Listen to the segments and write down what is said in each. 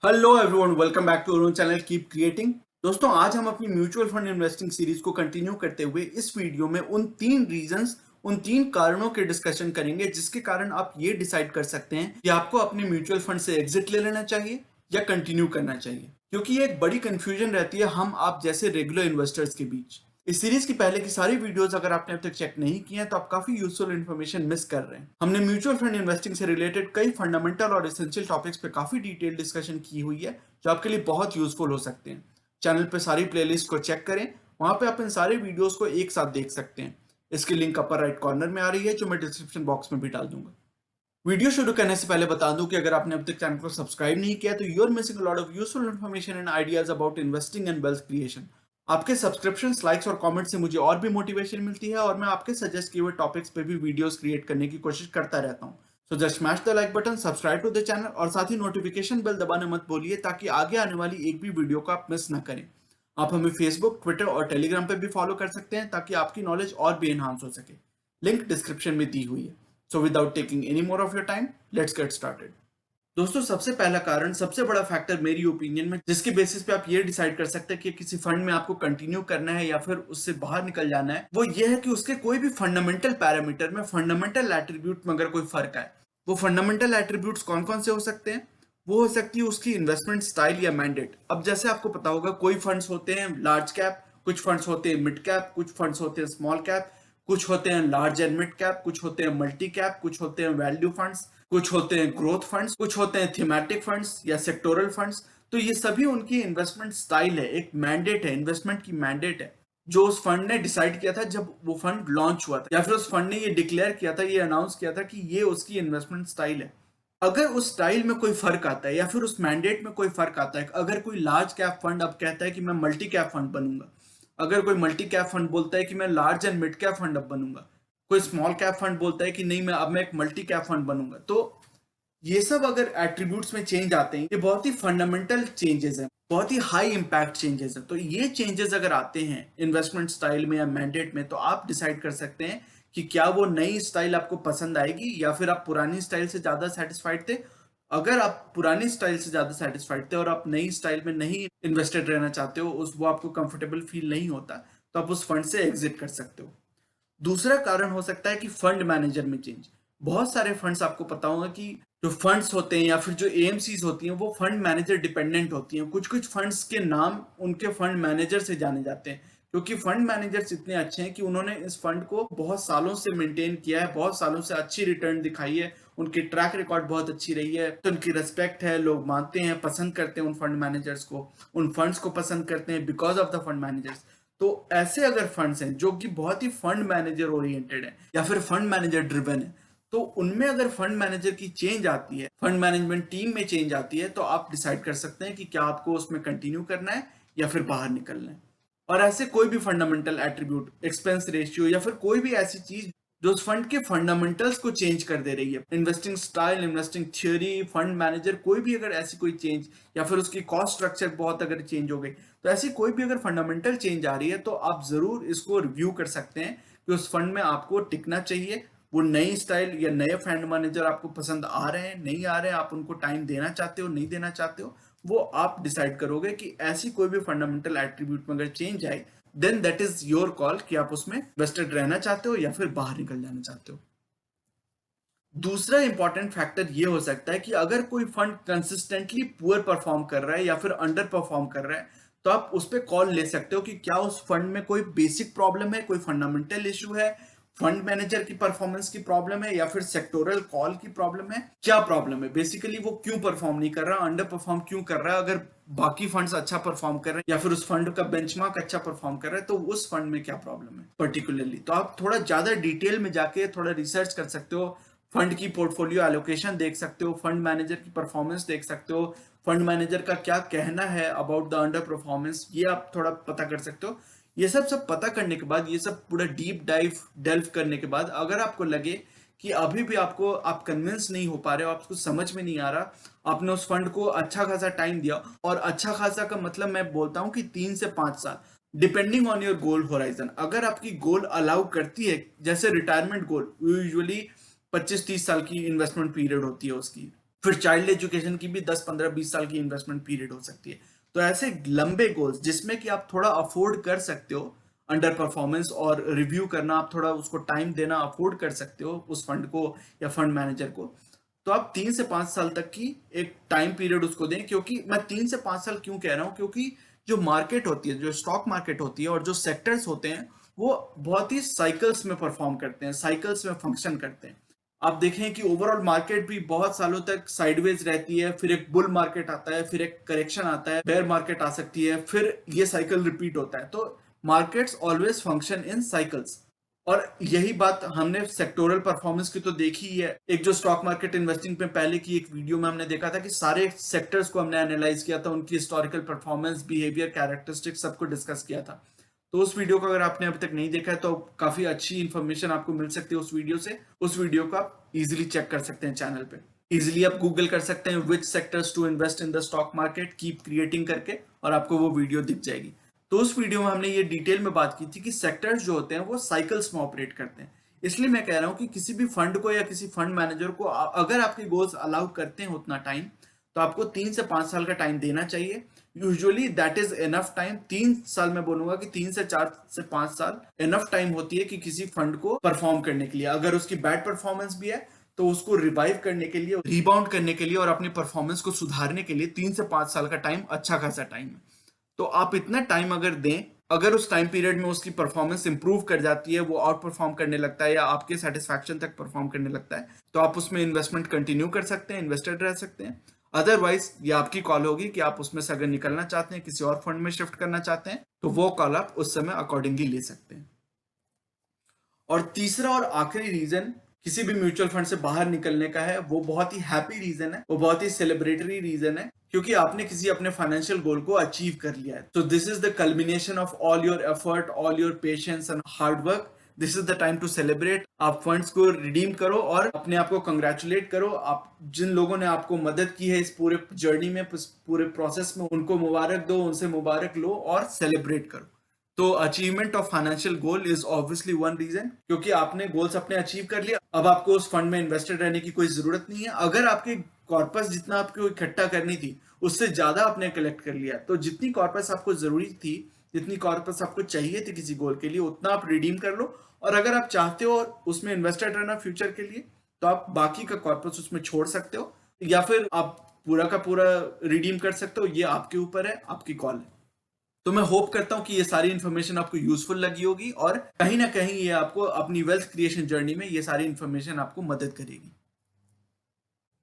Hello everyone, welcome back to our channel keep creating. दोस्तों, आज हम अपनी म्यूचुअल फंड इन्वेस्टिंग सीरीज को कंटिन्यू करते हुए इस वीडियो में उन तीन कारणों के डिस्कशन करेंगे जिसके कारण आप ये डिसाइड कर सकते हैं कि आपको अपने म्यूचुअल फंड से एग्जिट ले लेना चाहिए या कंटिन्यू करना चाहिए, क्योंकि ये एक बड़ी कंफ्यूजन रहती है हम आप जैसे रेगुलर इन्वेस्टर्स के बीच। इस सीरीज की पहले की सारी वीडियोस अगर आपने अब तक चेक नहीं किए हैं तो आप काफी यूजफुल इन्फॉर्मेशन मिस कर रहे हैं। हमने म्यूचुअल फंड इन्वेस्टिंग से रिलेटेड कई फंडामेंटल और एसेंशियल टॉपिक्स पे काफी डिटेल डिस्कशन की हुई है जो आपके लिए बहुत यूजफुल हो सकते हैं। चैनल पे सारी प्लेलिस्ट को चेक करें, वहां पे आप इन सारे वीडियोस को एक साथ देख सकते हैं। इसकी लिंक अपर राइट कॉर्नर में आ रही है जो मैं डिस्क्रिप्शन बॉक्स में भी डाल दूंगा। वीडियो शुरू करने से पहले बता दूं कि अगर आपने अब तक चैनल को सब्सक्राइब नहीं किया तो you are missing a lot of useful information and ideas about investing and wealth creation. आपके सब्सक्रिप्शन, लाइक्स और कमेंट से मुझे और भी मोटिवेशन मिलती है और मैं आपके सजेस्ट किए हुए टॉपिक्स पे भी वीडियोस क्रिएट करने की कोशिश करता रहता हूँ। So just smash the like button, subscribe to the channel और साथ ही नोटिफिकेशन बेल दबाना मत भूलिए ताकि आगे आने वाली एक भी वीडियो को आप मिस ना करें। आप हमें फेसबुक, ट्विटर और टेलीग्राम पे भी फॉलो कर सकते हैं ताकि आपकी नॉलेज और भी एनहांस हो सके। लिंक डिस्क्रिप्शन में दी हुई है। So without taking any more of your time, let's get started. दोस्तों, सबसे पहला कारण, सबसे बड़ा फैक्टर मेरी ओपिनियन में जिसके बेसिस पे आप ये डिसाइड कर सकते हैं कि किसी फंड में आपको कंटिन्यू करना है या फिर उससे बाहर निकल जाना है, वो ये है कि उसके कोई भी फंडामेंटल पैरामीटर में, फंडामेंटल एट्रीब्यूट में अगर कोई फर्क आए। वो फंडामेंटल एट्रीब्यूट्स कौन कौन से हो सकते हैं? वो हो सकती है उसकी इन्वेस्टमेंट स्टाइल या मैंडेट। अब जैसे आपको पता होगा, कोई फंड्स होते हैं लार्ज कैप, कुछ फंड्स होते हैं मिड कैप, कुछ फंड्स होते हैं स्मॉल कैप, कुछ होते हैं लार्ज एंड मिड कैप, कुछ होते हैं मल्टी कैप, कुछ होते हैं वैल्यू फंड्स, कुछ होते हैं ग्रोथ फंड्स, कुछ होते हैं थीमेटिक फंड्स या सेक्टोरल फंड्स। तो ये सभी उनकी इन्वेस्टमेंट स्टाइल है, एक मैंडेट है, इन्वेस्टमेंट की मैंडेट है जो उस फंड ने डिसाइड किया था जब वो फंड लॉन्च हुआ था, या फिर उस फंड ने ये डिक्लेयर किया था, ये अनाउंस किया था कि ये उसकी इन्वेस्टमेंट स्टाइल है। अगर उस स्टाइल में कोई फर्क आता है या फिर उस मैंडेट में कोई फर्क आता है, अगर कोई लार्ज कैप फंड अब कहता है कि मैं मल्टी कैप फंड बनूंगा, अगर कोई मल्टी कैप फंड बोलता है कि मैं large and mid cap fund अब बनूंगा, कोई स्मॉल कैप फंड बोलता है कि नहीं मैं एक मल्टी कैप फंड बनूंगा, तो ये सब अगर एट्रीब्यूट्स में चेंज आते हैं, ये बहुत ही फंडामेंटल चेंजेस हैं, बहुत ही हाई इंपैक्ट चेंजेस हैं। तो ये चेंजेस अगर आते हैं इन्वेस्टमेंट स्टाइल में या मैंडेट में, तो आप डिसाइड कर सकते हैं कि क्या वो नई स्टाइल आपको पसंद आएगी या फिर आप पुरानी स्टाइल से ज्यादा सेटिस्फाइड थे। अगर आप पुरानी स्टाइल से ज्यादा सेटिस्फाइड थे और आप नई स्टाइल में नहीं इन्वेस्टेड रहना चाहते हो, उस वो आपको कंफर्टेबल फील नहीं होता, तो आप उस फंड से एग्जिट कर सकते हो। दूसरा कारण हो सकता है कि फंड मैनेजर में चेंज। बहुत सारे फंड्स, आपको पता होगा कि जो फंड्स होते हैं या फिर जो एएमसीज होती हैं, वो फंड मैनेजर डिपेंडेंट होती हैं। कुछ कुछ फंड्स के नाम उनके फंड मैनेजर से जाने जाते हैं, क्योंकि फंड मैनेजर्स इतने अच्छे हैं कि उन्होंने इस फंड को बहुत सालों से मेंटेन किया है, बहुत सालों से अच्छी रिटर्न दिखाई है, उनकी ट्रैक रिकॉर्ड बहुत अच्छी रही है, तो उनकी रिस्पेक्ट है, लोग मानते हैं, पसंद करते हैं उन फंड मैनेजर्स को, उन फंड्स को पसंद करते हैं because of the fund managers. तो ऐसे अगर फंड्स हैं जो कि बहुत ही फंड मैनेजर ओरिएंटेड है या फिर फंड मैनेजर ड्रिवन है, तो उनमें अगर फंड मैनेजर की चेंज आती है, फंड मैनेजमेंट टीम में चेंज आती है, तो आप डिसाइड कर सकते हैं कि क्या आपको उसमें कंटिन्यू करना है या फिर बाहर निकलना है। और ऐसे कोई भी फंडामेंटल एट्रीब्यूट, एक्सपेंस रेशियो या फिर कोई भी ऐसी चीज जो उस फंड के फंडामेंटल्स को चेंज कर दे रही है, investing style, investing theory, fund manager, कोई भी अगर ऐसी कोई चेंज या फिर उसकी कॉस्ट स्ट्रक्चर बहुत अगर चेंज हो गई, तो ऐसी कोई भी अगर फंडामेंटल चेंज आ रही है, तो आप जरूर इसको रिव्यू कर सकते हैं कि उस फंड में आपको टिकना चाहिए। वो नई स्टाइल या नए फंड मैनेजर आपको पसंद आ रहे हैं, नहीं आ रहे हैं, आप उनको टाइम देना चाहते हो, नहीं देना चाहते हो, वो आप डिसाइड करोगे कि ऐसी कोई भी फंडामेंटल एट्रीब्यूट में अगर चेंज आए, then that is your call कि आप उसमें इन्वेस्टेड रहना चाहते हो या फिर बाहर निकल जाना चाहते हो। दूसरा इंपॉर्टेंट फैक्टर ये हो सकता है कि अगर कोई फंड कंसिस्टेंटली पुअर परफॉर्म कर रहा है या फिर अंडर परफॉर्म कर रहा है, तो आप उस पर कॉल ले सकते हो कि क्या उस फंड में कोई बेसिक प्रॉब्लम है, कोई फंडामेंटल इशू है, फंड मैनेजर की परफॉर्मेंस की प्रॉब्लम है या फिर सेक्टोरल कॉल की प्रॉब्लम है। क्या प्रॉब्लम है बेसिकली, वो क्यों परफॉर्म नहीं कर रहा, अंडर परफॉर्म क्यों कर रहा है? अगर बाकी फंड्स अच्छा परफॉर्म कर रहे हैं या फिर उस फंड का बेंचमार्क अच्छा परफॉर्म कर रहा है, तो उस फंड में क्या प्रॉब्लम है पर्टिकुलरली। तो आप थोड़ा ज्यादा डिटेल में जाके थोड़ा रिसर्च कर सकते हो, फंड की पोर्टफोलियो एलोकेशन देख सकते हो, फंड मैनेजर की परफॉर्मेंस देख सकते हो, फंड मैनेजर का क्या कहना है अबाउट द अंडर परफॉर्मेंस, ये आप थोड़ा पता कर सकते हो। ये सब पता करने के बाद, ये सब पूरा डीप डाइव डेल्व करने के बाद, अगर आपको लगे कि अभी भी आप कन्विंस नहीं हो पा रहे हो, आपको समझ में नहीं आ रहा, आपने उस फंड को अच्छा खासा टाइम दिया, और अच्छा खासा का मतलब मैं बोलता हूं कि 3 से 5 साल, depending on your goal horizon. अगर आपकी गोल अलाउ करती है, जैसे रिटायरमेंट गोल यूजुअली 25-30 साल की इन्वेस्टमेंट पीरियड होती है उसकी, फिर चाइल्ड एजुकेशन की भी 10, 15, 20 साल की इन्वेस्टमेंट पीरियड हो सकती है। तो ऐसे लंबे गोल्स जिसमें कि आप थोड़ा अफोर्ड कर सकते हो अंडर परफॉर्मेंस और रिव्यू करना, आप थोड़ा उसको टाइम देना अफोर्ड कर सकते हो उस फंड को या फंड मैनेजर को, तो आप 3 से 5 साल तक की एक टाइम पीरियड उसको दें। क्योंकि मैं 3 से 5 साल क्यों कह रहा हूं, क्योंकि जो मार्केट होती है, जो स्टॉक मार्केट होती है और जो सेक्टर्स होते हैं वो बहुत ही साइकिल्स में परफॉर्म करते हैं, साइकिल्स में फंक्शन करते हैं। आप देखें कि ओवरऑल मार्केट भी बहुत सालों तक साइडवेज रहती है, फिर एक बुल मार्केट आता है, फिर एक करेक्शन आता है, बेयर मार्केट आ सकती है, फिर ये साइकिल रिपीट होता है। तो markets always function in cycles, और यही बात हमने सेक्टोरल परफॉर्मेंस की तो देखी ही है। एक जो स्टॉक मार्केट इन्वेस्टिंग पे पहले की एक वीडियो में हमने देखा था कि सारे सेक्टर्स को हमने एनालाइज किया था, उनकी हिस्टोरिकल परफॉर्मेंस, बिहेवियर, कैरेक्टरिस्टिक्स सबको डिस्कस किया था। तो उस वीडियो को अगर आपने अभी तक नहीं देखा है तो काफी अच्छी इंफॉर्मेशन आपको मिल सकती है उस वीडियो से। उस वीडियो को आप इजीली चेक कर सकते हैं चैनल पे। इजीली आप गूगल कर सकते हैं which sectors to invest in the stock market, keep creating करके, और आपको वो वीडियो दिख जाएगी। तो उस वीडियो में हमने ये डिटेल में बात की थी कि सेक्टर्स जो होते हैं वो साइकिल्स में ऑपरेट करते हैं। इसलिए मैं कह रहा हूं कि किसी भी फंड को या किसी फंड मैनेजर को अगर आपके गोल्स अलाउ करते हैं उतना टाइम, तो आपको 3 से 5 साल का टाइम देना चाहिए। Usually that is enough time. 3 साल में बोलूंगा कि 3 से 4 से 5 साल इनफ टाइम होती है कि किसी फंड को परफॉर्म करने के लिए। अगर उसकी बैड परफॉर्मेंस भी है तो उसको रिवाइव करने के लिए, रिबाउंड करने के लिए और अपनी परफॉर्मेंस को सुधारने के लिए 3 से 5 साल का टाइम अच्छा खासा टाइम है। तो आप इतना टाइम अगर दें, अगर उस टाइम पीरियड में उसकी परफॉर्मेंस इंप्रूव कर जाती है, वो आउट परफॉर्म करने लगता है या आपके सेटिस्फैक्शन तक परफॉर्म करने लगता है, तो आप उसमें इन्वेस्टमेंट कंटिन्यू कर सकते हैं, इन्वेस्टेड रह सकते हैं। अदरवाइज ये आपकी कॉल होगी कि आप उसमें से अगर निकलना चाहते हैं, किसी और फंड में शिफ्ट करना चाहते हैं, तो वो कॉल आप उस समय अकॉर्डिंगली ले सकते हैं। और तीसरा और आखिरी रीजन किसी भी म्यूचुअल फंड से बाहर निकलने का है, वो बहुत ही हैप्पी रीजन है, वो बहुत ही सेलिब्रेटरी रीजन है, क्योंकि आपने किसी अपने फाइनेंशियल गोल को अचीव कर लिया है। तो this is the culmination of all your effort, all your patience and hard work. This is the time to celebrate. आप फंड्स को रिडीम करो और अपने आप को कंग्रेचुलेट करो। आप जिन लोगों ने आपको मदद की है इस पूरे जर्नी में, पूरे प्रोसेस में, उनको मुबारक दो, उनसे मुबारक लो और सेलिब्रेट करो। तो achievement of financial goal is obviously one reason, क्योंकि आपने गोल्स अपने अचीव कर लिया। अब आपको उस फंड में इन्वेस्टेड रहने की कोई जरूरत नहीं है। अगर आपके कॉर्पस जितना आपको इकट्ठा करनी थी उससे ज्यादा आपने कलेक्ट कर लिया, तो जितनी कॉर्पस आपको जरूरी थी, जितनी कॉर्पस आपको चाहिए थी किसी गोल के लिए, उतना आप रिडीम कर लो। और अगर आप चाहते हो उसमें इन्वेस्टेड रहना फ्यूचर के लिए, तो आप बाकी का कॉर्पस उसमें छोड़ सकते हो, या फिर आप पूरा का पूरा रिडीम कर सकते हो। ये आपके ऊपर है, आपकी कॉल है। तो मैं होप करता हूं कि ये सारी इंफॉर्मेशन आपको यूजफुल लगी होगी और कहीं ना कहीं ये आपको अपनी वेल्थ क्रिएशन जर्नी में ये सारी इंफॉर्मेशन आपको मदद करेगी।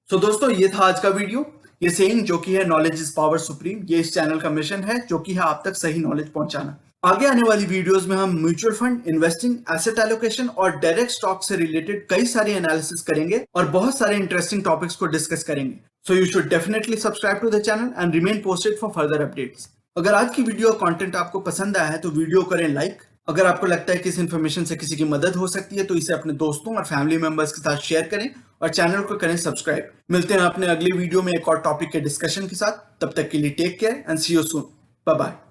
सो दोस्तों, ये था आज का वीडियो। ये सेइंग जो कि है नॉलेज इज पावर सुप्रीम, ये इस चैनल का मिशन है, जो कि है आप तक सही नॉलेज पहुंचाना। आगे आने वाली वीडियोस में हम mutual fund, investing, asset allocation और डायरेक्ट स्टॉक से रिलेटेड कई सारे एनालिसिस करेंगे और बहुत सारे इंटरेस्टिंग टॉपिक्स को डिस्कस करेंगे। So you should definitely subscribe to the channel and remain posted for further updates. अगर आज की वीडियो कंटेंट आपको पसंद आया है तो वीडियो करें लाइक। अगर आपको लगता है कि इस इंफॉर्मेशन से किसी की मदद हो सकती है तो इसे अपने दोस्तों और फैमिली मेंबर्स के साथ शेयर करें और चैनल को करें सब्सक्राइब। मिलते हैं अपने अगले वीडियो में एक और टॉपिक के डिस्कशन के साथ। तब तक के लिए take care and see you soon. Bye bye.